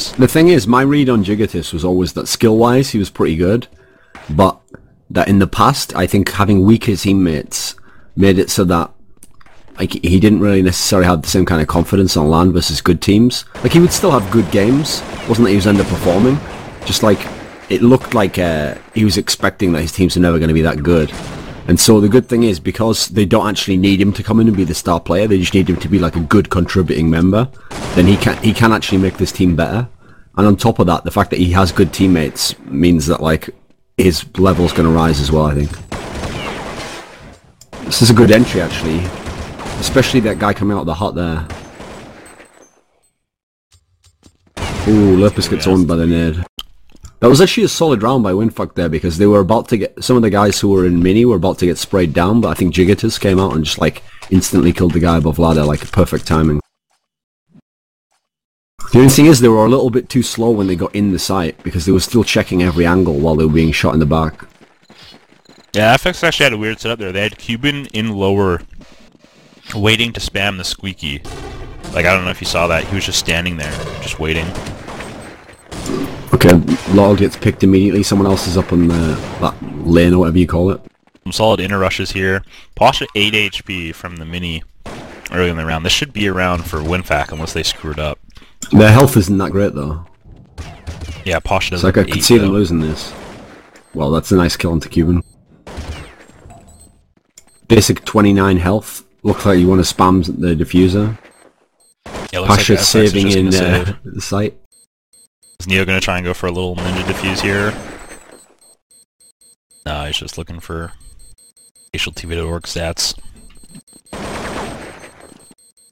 misses. The thing is, my read on Gigatis was always that skill-wise he was pretty good, but that in the past, I think having weaker teammates made it so that like he didn't really necessarily have the same kind of confidence on LAN versus good teams. Like he would still have good games, wasn't that he was underperforming? Just like it looked like he was expecting that his teams are never going to be that good. And so the good thing is, because they don't actually need him to come in and be the star player, they just need him to be like a good contributing member, then he can actually make this team better. And on top of that, the fact that he has good teammates means that like his level's going to rise as well, I think. This is a good entry actually, especially that guy coming out of the hut there. Ooh, Lurpus gets owned by the nade. That was actually a solid round by WinFakt there, because they were about to get, some of the guys who were in mini were about to get sprayed down, but I think Gigatis came out and just like instantly killed the guy above ladder, like perfect timing. The only thing is they were a little bit too slow when they got in the site, because they were still checking every angle while they were being shot in the back. Yeah, FX actually had a weird setup there. They had Cuban in lower, waiting to spam the squeaky. Like, I don't know if you saw that. He was just standing there, just waiting. Okay, Lord gets picked immediately. Someone else is up on that lane or whatever you call it. Some solid inner rushes here. Posh at 8 HP from the mini early in the round. This should be around for WinFakt unless they screwed up. Their health isn't that great though. Yeah, Posh does. So I could see them losing this. Well, that's a nice kill onto Cuban. Basic 29 health. Looks like you want to spam the diffuser. Yeah, Pasha's like saving in the site. Is Neo going to try and go for a little ninja diffuse here? No, he's just looking for facial TV to work stats.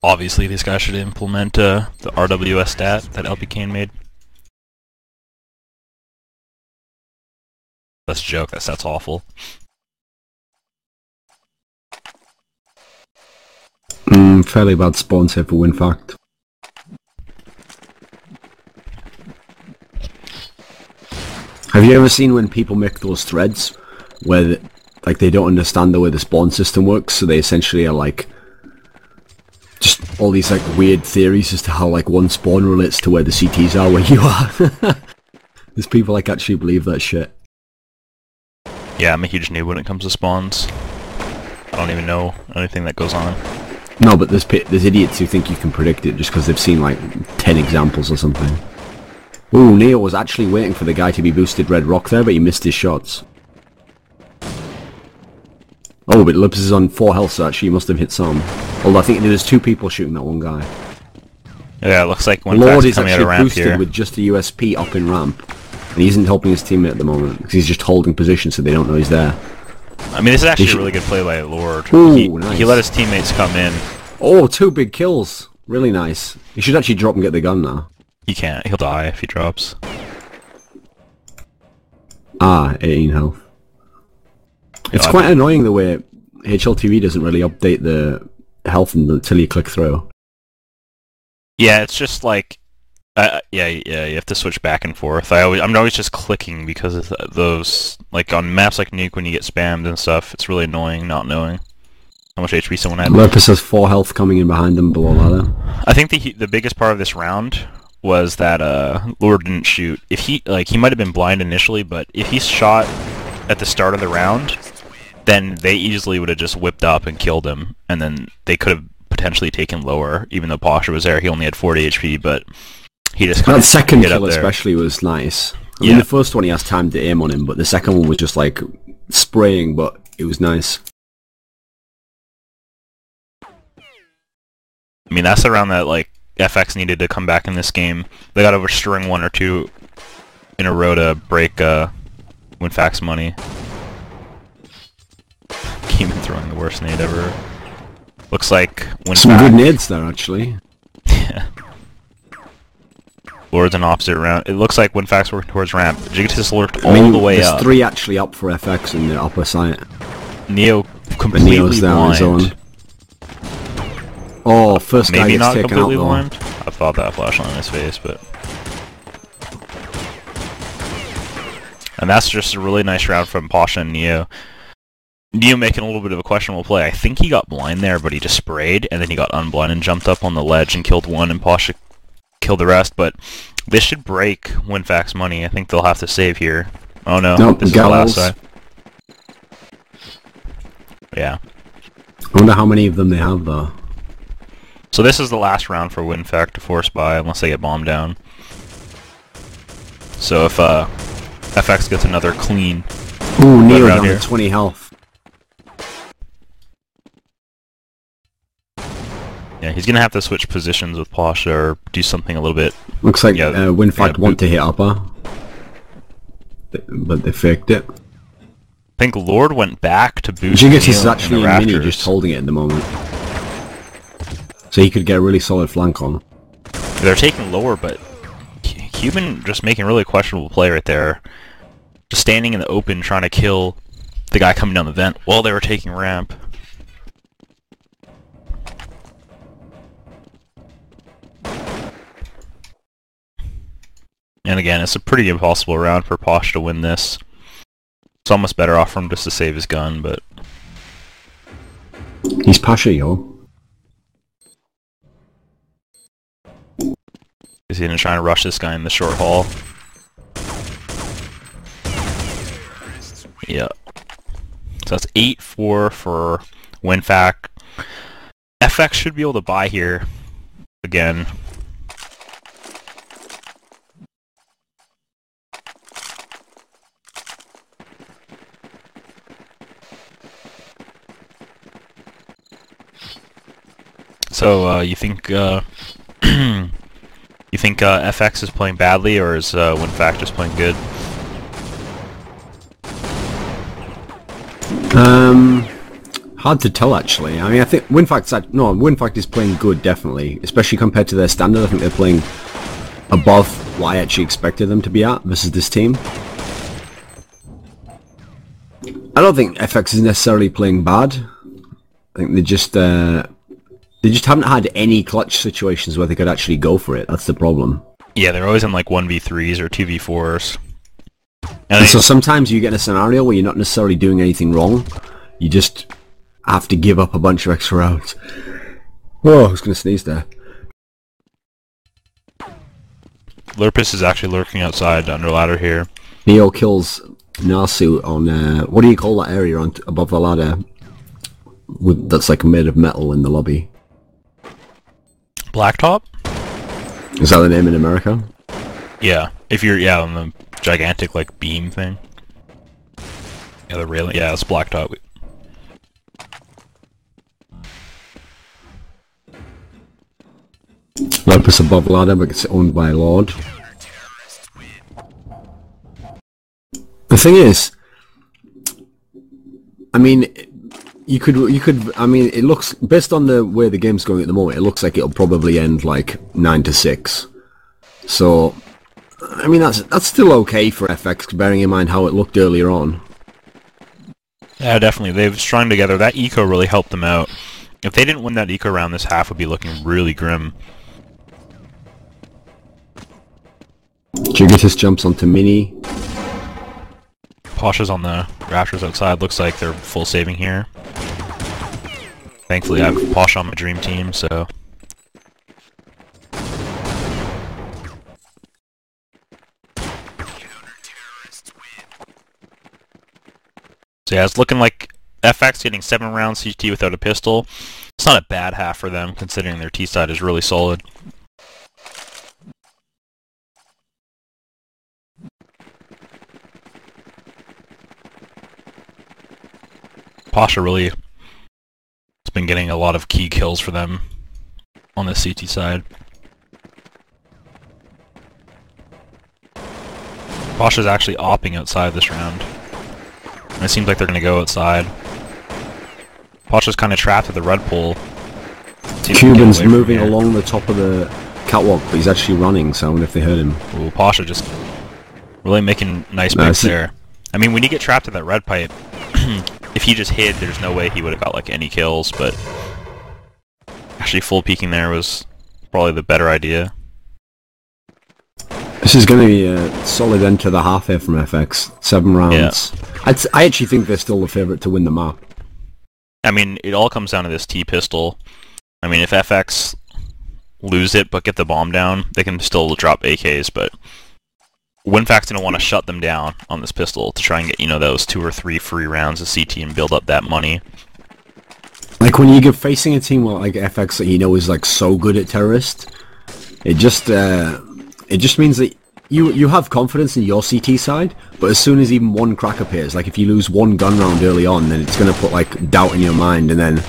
Obviously, this guy should implement the RWS stat that AGAiN made. That's a joke, that stat's awful. Fairly bad spawn save for WinFakt. Have you ever seen when people make those threads where like they don't understand the way the spawn system works, so they essentially are like just all these like weird theories as to how like one spawn relates to where the CTs are where you are? There's people like actually believe that shit. Yeah, I'm a huge noob when it comes to spawns. I don't even know anything that goes on. No, but there's idiots who think you can predict it just because they've seen like 10 examples or something. Ooh, Neo was actually waiting for the guy to be boosted red rock there, but he missed his shots. Oh, but Lips is on 4 health, so actually he must have hit some. Although I think there's 2 people shooting that one guy. Yeah, it looks like Lord WinFakt's is coming out of actually ramp boosted here. with just the USP up in ramp. And he isn't helping his teammate at the moment, because he's just holding position so they don't know he's there. I mean, this is actually a really good play by Lord. Ooh, nice. He let his teammates come in. Oh, 2 big kills. Really nice. He should actually drop and get the gun now. He can't. He'll die if he drops. Ah, 18 health. It's quite annoying the way HLTV doesn't really update the health until you click through. Yeah, it's just like... yeah, you have to switch back and forth. I'm always just clicking because of those... Like, on maps like Nuke, when you get spammed and stuff, it's really annoying not knowing how much HP someone had. Lurpus has 4 health coming in behind him below ladder. I think the biggest part of this round was that Lord didn't shoot. If he might have been blind initially, but if he shot at the start of the round, then they easily would have just whipped up and killed him, and then they could have potentially taken lower. Even though Pasha was there, he only had 40 HP, but he just that second kill especially was nice. I mean, the first one he has time to aim on him, but the second one was just like spraying, but it was nice. I mean, that's the round that like FX needed to come back in this game. They got over string 1 or 2 in a row to break WinFakt's money. Came in throwing the worst nade ever. Looks like WinFakt... Some good nades there, actually. Yeah. Lord's an opposite round. It looks like WinFakt's working towards ramp. Gigatis lurked all the way up. There's 3 actually up for FX in the upper site. Neo completely blind. Oh, first guy maybe gets not taken completely out, blind. I thought that flashed on his face, but... And that's just a really nice round from Pasha and Neo. Neo making a little bit of a questionable play. I think he got blind there, but he just sprayed, and then he got unblind and jumped up on the ledge and killed one, and Pasha killed the rest. But This should break WinFakt's money. I think they'll have to save here. Oh no, Nope, this is the last Gallows. side. Yeah. I wonder how many of them they have, though. So this is the last round for WinFakt to force buy, unless they get bombed down. So if FX gets another clean... Ooh, Neo around down here. to 20 health. Yeah, he's gonna have to switch positions with Pasha or do something a little bit... Looks like Yeah, WinFakt yeah, want to hit upper. But they faked it. I think Lord went back to boost Jiggis is Neo actually in the in mini, rafters. just holding it at the moment. So he could get a really solid flank on. They're taking lower, but Cuban just making a really questionable play right there. Just standing in the open trying to kill the guy coming down the vent while they were taking ramp. And again, it's a pretty impossible round for Posh to win this. It's almost better off for him just to save his gun, but... He's Pasha, yo. Is he gonna try and rush this guy in the short haul? Yeah. So that's 8-4 for WinFakt. FX should be able to buy here again. So you think you think FX is playing badly, or is WinFakt just playing good? Hard to tell actually. I mean, I think WinFakt is playing good, definitely, especially compared to their standard. I think they're playing above what I actually expected them to be at versus this team. I don't think FX is necessarily playing bad. I think they just haven't had any clutch situations where they could actually go for it. That's the problem. Yeah, they're always in like 1v3s or 2v4s. And so sometimes you get in a scenario where you're not necessarily doing anything wrong. You just have to give up a bunch of extra rounds. Oh, I was going to sneeze there. Lurpus is actually lurking outside under ladder here. Neo kills Nasu on, what do you call that area on above the ladder? That's like made of metal in the lobby. Blacktop? Is that the name in America? Yeah. If you're, yeah, on the gigantic, like, beam thing. Yeah, the railing, yeah, it's Blacktop. Lopus above ladder, but it's owned by Lord. The thing is, I mean, I mean, it looks, based on the way the game's going at the moment, it looks like it'll probably end like 9-6. So, I mean, that's still okay for FX, bearing in mind how it looked earlier on. Yeah, definitely. They've strung together. That eco really helped them out. If they didn't win that eco round, this half would be looking really grim. Jigatus jumps onto Mini. Pasha's on the rafters outside. Looks like they're full saving here. Thankfully, I have Pasha on my dream team, so... So yeah, it's looking like FX getting 7 rounds CT without a pistol. It's not a bad half for them, considering their T side is really solid. Pasha really has been getting a lot of key kills for them on the CT side. Pasha's actually opping outside this round. And it seems like they're going to go outside. Pasha's kind of trapped at the red pole. Cuban's moving along the top of the catwalk, but he's actually running, so I wonder if they heard him. Ooh, Pasha just really making nice picks there. I mean, when you get trapped at that red pipe, if he just hid, there's no way he would have got like any kills, but actually full peeking there was probably the better idea. This is going to be a solid end to the half here from FX. 7 rounds. Yeah. I actually think they're still the favourite to win the map. I mean, it all comes down to this T-pistol. I mean, if FX lose it but get the bomb down, they can still drop AKs, but WinFakt's going to want to shut them down on this pistol to try and get, you know, those 2 or 3 free rounds of CT and build up that money. Like when you're facing a team like FX that you know is like so good at terrorist, it just means that you have confidence in your CT side, but as soon as even one crack appears, like if you lose one gun round early on, then it's going to put like doubt in your mind, and then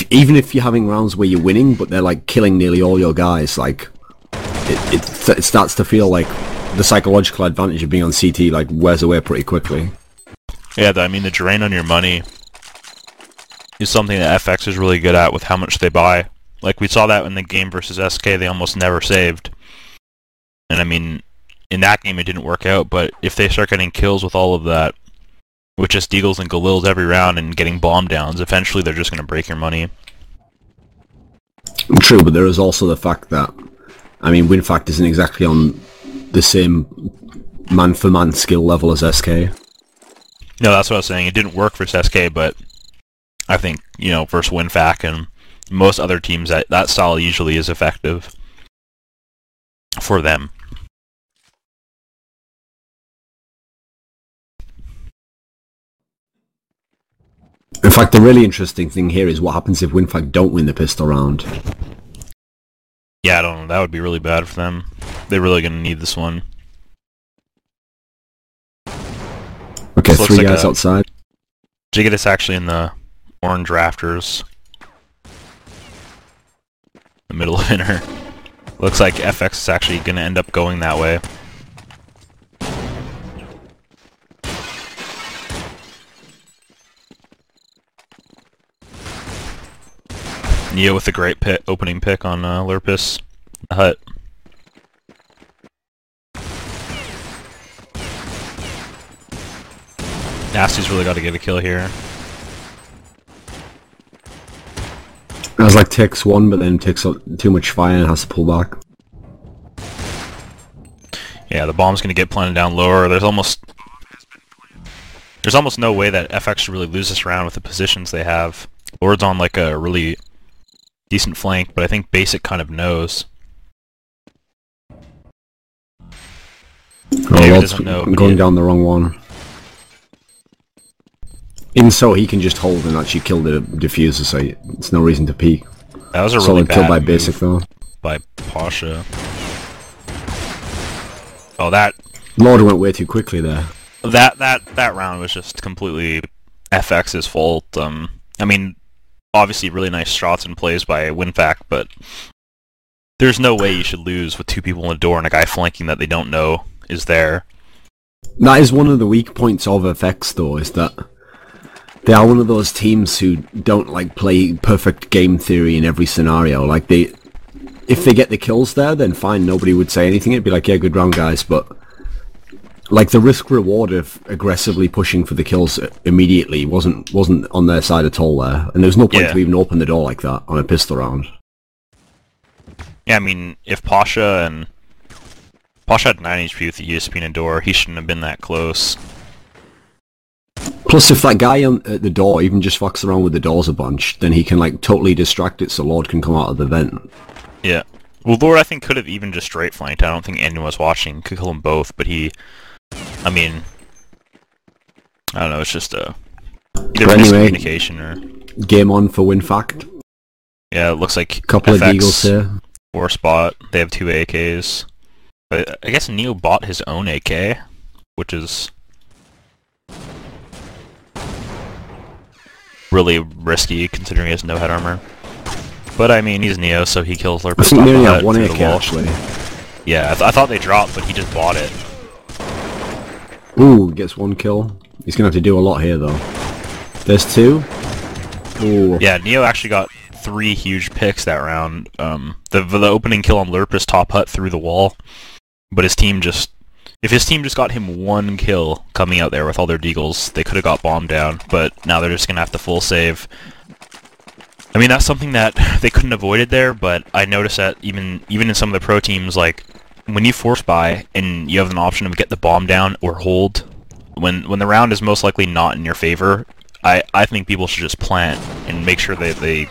even if you're having rounds where you're winning, but they're like killing nearly all your guys, like it starts to feel like the psychological advantage of being on CT like wears away pretty quickly. Yeah, I mean the drain on your money is something that FX is really good at with how much they buy. Like we saw that in the game versus SK, they almost never saved. And I mean, in that game it didn't work out, but if they start getting kills with all of that, with just Deagles and Galils every round and getting bomb downs, eventually they're just going to break your money. True, but there is also the fact that, I mean, WinFakt isn't exactly on the same man-for-man skill level as SK. No, that's what I was saying. It didn't work versus SK, but I think, you know, versus WinFakt and most other teams, that style usually is effective for them. In fact, the really interesting thing here is what happens if WinFakt don't win the pistol round. Yeah, I don't know. That would be really bad for them. They're really going to need this one. Okay, 3 guys outside. AGAiN actually in the orange rafters. The middle of inner. Looks like FX is actually going to end up going that way. Neo with a great opening pick on Lurpus. The hut. Nasty's really got to get a kill here. It was like takes one, but then takes too much fire and has to pull back. Yeah, the bomb's going to get planted down lower. There's almost no way that FX should really lose this round with the positions they have. Lord's on like a really decent flank, but I think Basic kind of knows. Oh, Lord's going down the wrong one. Even so, he can just hold and actually kill the diffuser, so it's no reason to peek. That was a really solid bad kill by move Basic though. By Pasha. Oh, that Lord went way too quickly there. That round was just completely FX's fault. I mean, obviously really nice shots and plays by WinFakt, but there's no way you should lose with 2 people in the door and a guy flanking that they don't know is there. That is one of the weak points of FX though, is that they are one of those teams who don't like play perfect game theory in every scenario. Like if they get the kills there, then fine, nobody would say anything. It'd be like, yeah, good round, guys. But like the risk reward of aggressively pushing for the kills immediately wasn't on their side at all there, and there was no point to even open the door like that on a pistol round. Yeah, I mean, if Pasha had 9 HP with the ESP in a door, he shouldn't have been that close. Plus, if that guy at the door even just fucks around with the doors a bunch, then he can like totally distract it so Lord can come out of the vent. Yeah. Well, Lord I think could have even just straight flanked. I don't think anyone was watching. Could kill them both, but I mean, I don't know, it's just either miscommunication or... Game on for WinFakt. Yeah, it looks like couple FX of Eagles here. 4 spot. They have 2 AKs. But I guess Neo bought his own AK, which is really risky considering he has no head armor. But I mean, he's Neo, so he kills Lurpus. I think they only have 1 AK actually. Yeah, I thought they dropped, but he just bought it. Ooh, gets 1 kill. He's gonna have to do a lot here though. There's 2. Ooh. Yeah, Neo actually got 3 huge picks that round. The opening kill on Lurpus top hut through the wall, but if his team just got him 1 kill coming out there with all their deagles, they could have got bombed down. But now they're just gonna have to full save. I mean, that's something that they couldn't have avoided there, but I noticed that even in some of the pro teams, like when you force buy and you have an option of get the bomb down or hold, when the round is most likely not in your favor, I think people should just plant and make sure that they